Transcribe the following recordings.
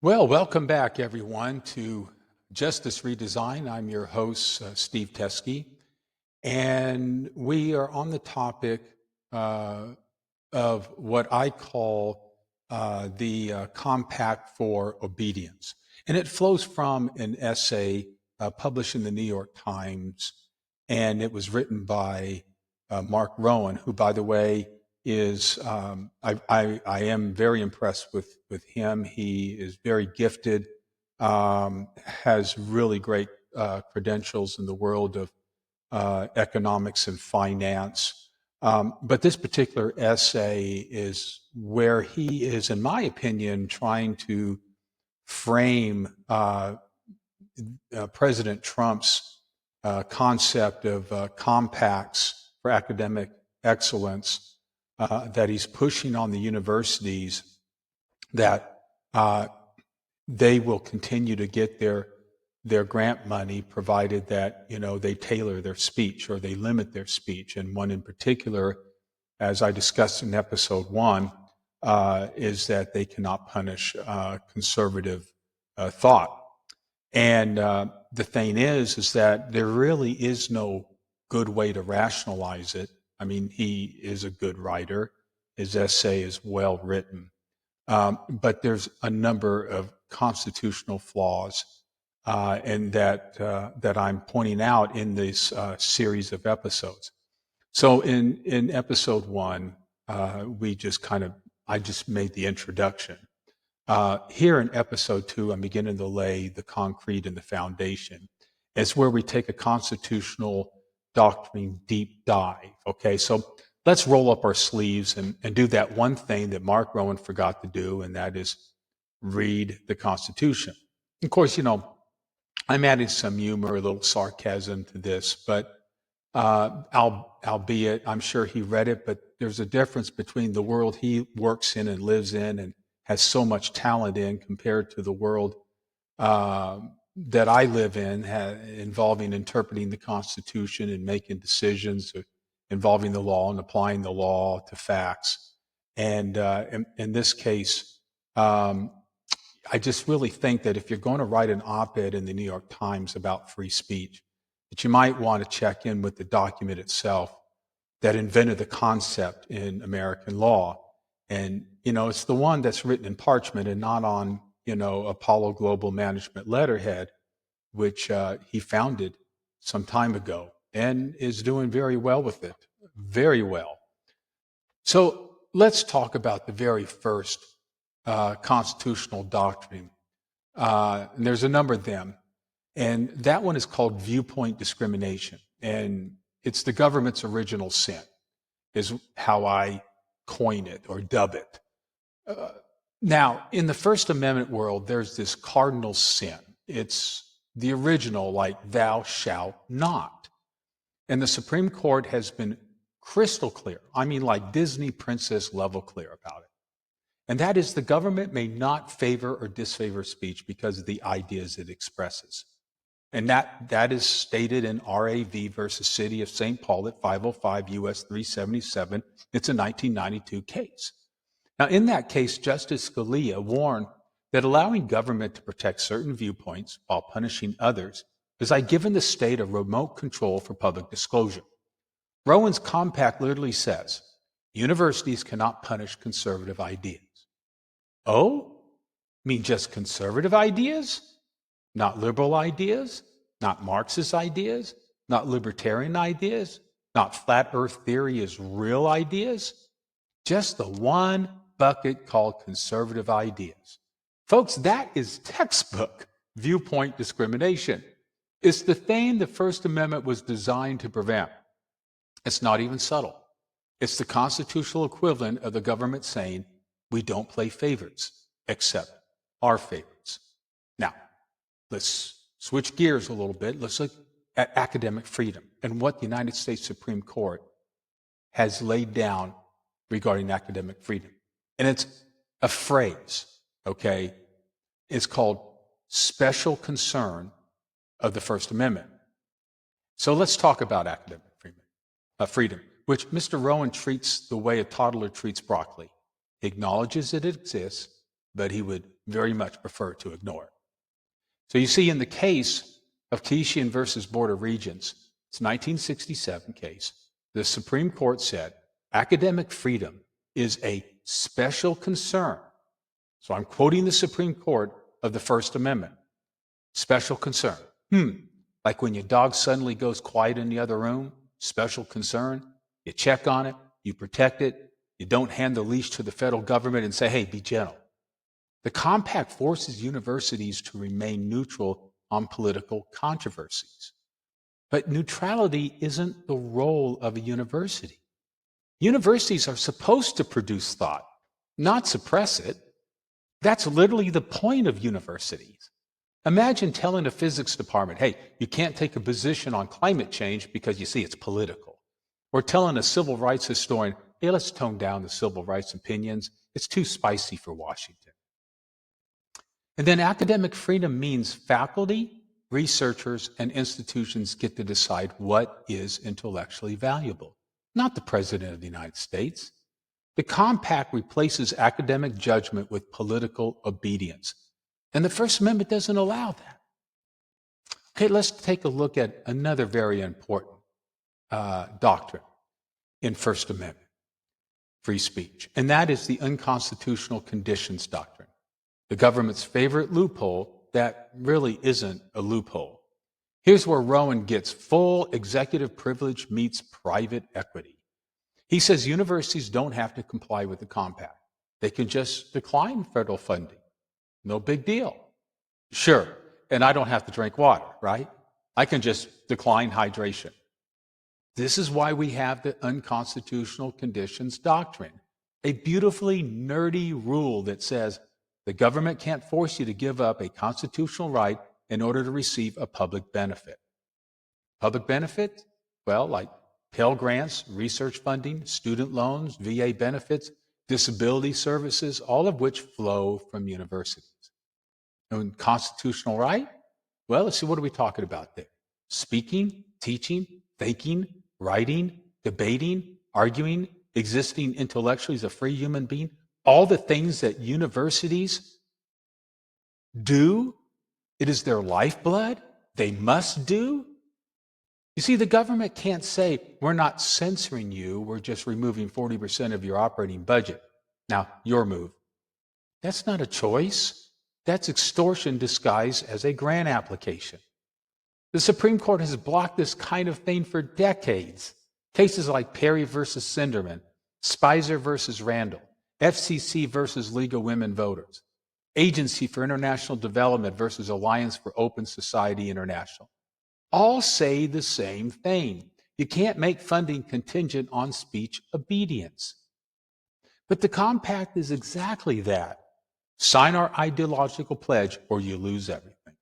Well, welcome back, everyone, to Justice Redesign. I'm your host, Steve Teskey, and we are on the topic uh, of what I call the Compact for Obedience. And it flows from an essay published in the New York Times, and it was written by Mark Rowan, who, by the way, is I am very impressed with him. He is very gifted, has really great credentials in the world of economics and finance. But this particular essay is where he is, in my opinion, trying to frame President Trump's concept of compacts for academic excellence that he's pushing on the universities that they will continue to get their grant money provided that they tailor their speech or they limit their speech. And one in particular, as I discussed in episode 1, is that they cannot punish conservative thought. And the thing is that there really is no good way to rationalize it. I mean, he is a good writer. His essay is well written. But there's a number of constitutional flaws, and that I'm pointing out in this series of episodes. So in episode 1, I just made the introduction. Here in episode 2, I'm beginning to lay the concrete and the foundation. It's where we take a constitutional doctrine deep dive. Okay, so let's roll up our sleeves and do that one thing that Mark Rowan forgot to do, and that is read the Constitution. Of course, I'm adding some humor, a little sarcasm to this, but albeit I'm sure he read it, but there's a difference between the world he works in and lives in and has so much talent in compared to the world that I live in, involving interpreting the Constitution and making decisions involving the law and applying the law to facts. And in this case, I just really think that if you're going to write an op-ed in the New York Times about free speech, that you might want to check in with the document itself that invented the concept in American law. And, it's the one that's written in parchment and not on, Apollo Global Management letterhead, which he founded some time ago and is doing very well with it. Very well. So let's talk about the very first constitutional doctrine. And there's a number of them. And that one is called viewpoint discrimination. And it's the government's original sin, is how I coin it or dub it. Now, in the First Amendment world, there's this cardinal sin. It's the original, like thou shalt not. And the Supreme Court has been crystal clear. I mean, like Disney princess level clear about it. And that is the government may not favor or disfavor speech because of the ideas it expresses. And that is stated in RAV versus City of St. Paul at 505 U.S. 377. It's a 1992 case. Now, in that case, Justice Scalia warned that allowing government to protect certain viewpoints while punishing others is like giving the state a remote control for public disclosure. Rowan's compact literally says, universities cannot punish conservative ideas. Oh? Mean just conservative ideas? Not liberal ideas? Not Marxist ideas? Not libertarian ideas? Not flat earth theory is real ideas? Just the one bucket called conservative ideas. Folks, that is textbook viewpoint discrimination. It's the thing the First Amendment was designed to prevent. It's not even subtle. It's the constitutional equivalent of the government saying, we don't play favorites, except our favorites. Now, let's switch gears a little bit. Let's look at academic freedom and what the United States Supreme Court has laid down regarding academic freedom. And it's a phrase, okay? It's called special concern of the First Amendment. So let's talk about academic freedom, which Mr. Rowan treats the way a toddler treats broccoli. He acknowledges that it exists, but he would very much prefer to ignore it. So you see, in the case of Keishian versus Board of Regents, it's a 1967 case, the Supreme Court said academic freedom is a special concern. So I'm quoting the Supreme Court of the First Amendment. Special concern. Like when your dog suddenly goes quiet in the other room, special concern. You check on it, you protect it, you don't hand the leash to the federal government and say, hey, be gentle. The compact forces universities to remain neutral on political controversies. But neutrality isn't the role of a university. Universities are supposed to produce thought, not suppress it. That's literally the point of universities. Imagine telling a physics department, hey, you can't take a position on climate change because you see it's political. Or telling a civil rights historian, hey, let's tone down the civil rights opinions. It's too spicy for Washington. And then academic freedom means faculty, researchers, and institutions get to decide what is intellectually valuable, not the President of the United States. The compact replaces academic judgment with political obedience. And the First Amendment doesn't allow that. Okay, let's take a look at another very important doctrine in First Amendment free speech, and that is the unconstitutional conditions doctrine, the government's favorite loophole that really isn't a loophole. Here's where Rowan gets full executive privilege meets private equity. He says universities don't have to comply with the compact. They can just decline federal funding. No big deal. Sure, and I don't have to drink water, right? I can just decline hydration. This is why we have the unconstitutional conditions doctrine, a beautifully nerdy rule that says the government can't force you to give up a constitutional right in order to receive a public benefit. Public benefit? Well, like Pell Grants, research funding, student loans, VA benefits, disability services, all of which flow from universities. And constitutional right? Well, let's see, what are we talking about there? Speaking, teaching, thinking, writing, debating, arguing, existing intellectually as a free human being, all the things that universities do, it is their lifeblood, they must do. You see, the government can't say, we're not censoring you, we're just removing 40% of your operating budget. Now, your move. That's not a choice. That's extortion disguised as a grant application. The Supreme Court has blocked this kind of thing for decades. Cases like Perry versus Sinderman, Spicer versus Randall, FCC versus League of Women Voters, Agency for International Development versus Alliance for Open Society International, all say the same thing. You can't make funding contingent on speech obedience. But the compact is exactly that. Sign our ideological pledge or you lose everything.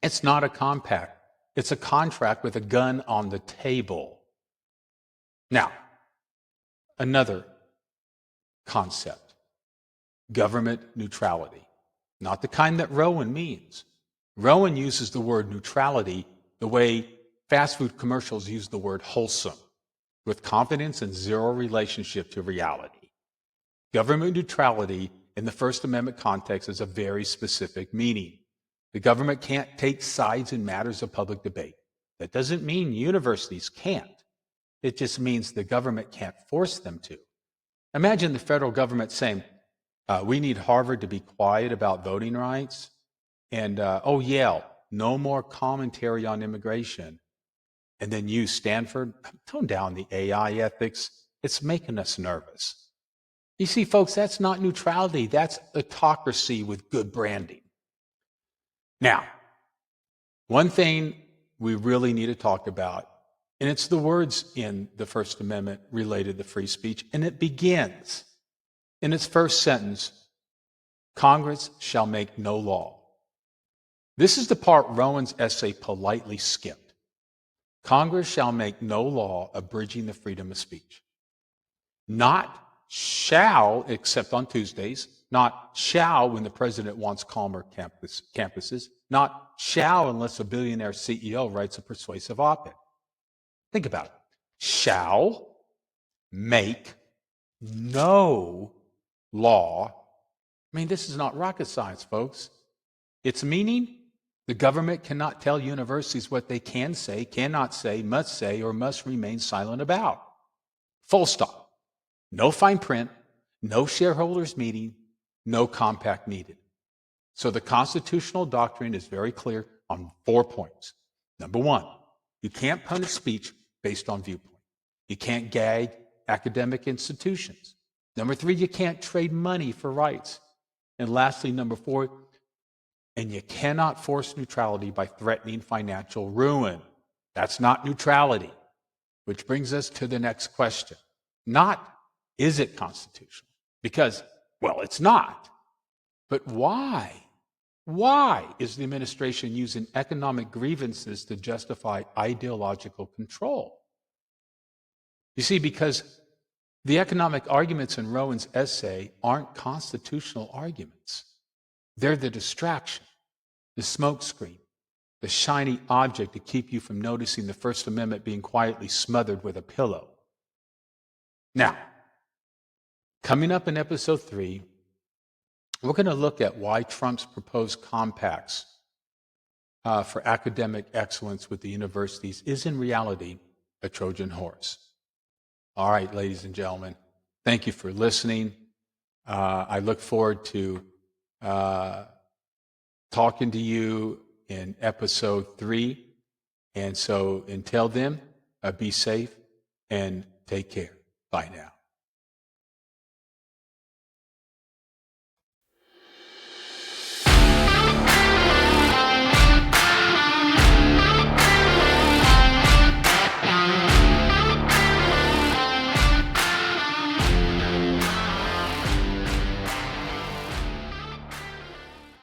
It's not a compact. It's a contract with a gun on the table. Now, another concept, government neutrality. Not the kind that Rowan means. Rowan uses the word neutrality the way fast food commercials use the word wholesome, with confidence and zero relationship to reality. Government neutrality in the First Amendment context is a very specific meaning. The government can't take sides in matters of public debate. That doesn't mean universities can't. It just means the government can't force them to. Imagine the federal government saying, we need Harvard to be quiet about voting rights. And, Yale, no more commentary on immigration. And then you, Stanford, tone down the AI ethics. It's making us nervous. You see, folks, that's not neutrality. That's autocracy with good branding. Now, one thing we really need to talk about, and it's the words in the First Amendment related to free speech, and it begins in its first sentence, Congress shall make no law. This is the part Rowan's essay politely skipped. Congress shall make no law abridging the freedom of speech. Not shall, except on Tuesdays, not shall when the president wants calmer campuses, not shall unless a billionaire CEO writes a persuasive op-ed. Think about it. Shall make no law. I mean, this is not rocket science, folks. Its meaning, the government cannot tell universities what they can say, cannot say, or must remain silent about. Full stop. No fine print, no shareholders meeting, no compact needed. So the constitutional doctrine is very clear on 4 points. Number one, you can't punish speech based on viewpoint. You can't gag academic institutions. Number three, you can't trade money for rights. And lastly, number four, and you cannot force neutrality by threatening financial ruin. That's not neutrality. Which brings us to the next question. Not, is it constitutional? Because, well, it's not. But why? Why is the administration using economic grievances to justify ideological control? You see, because the economic arguments in Rowan's essay aren't constitutional arguments. They're the distraction, the smokescreen, the shiny object to keep you from noticing the First Amendment being quietly smothered with a pillow. Now, coming up in episode 3, we're going to look at why Trump's proposed compacts for academic excellence with the universities is in reality a Trojan horse. All right, ladies and gentlemen, thank you for listening. I look forward to talking to you in episode 3. And so until then, be safe and take care. Bye now.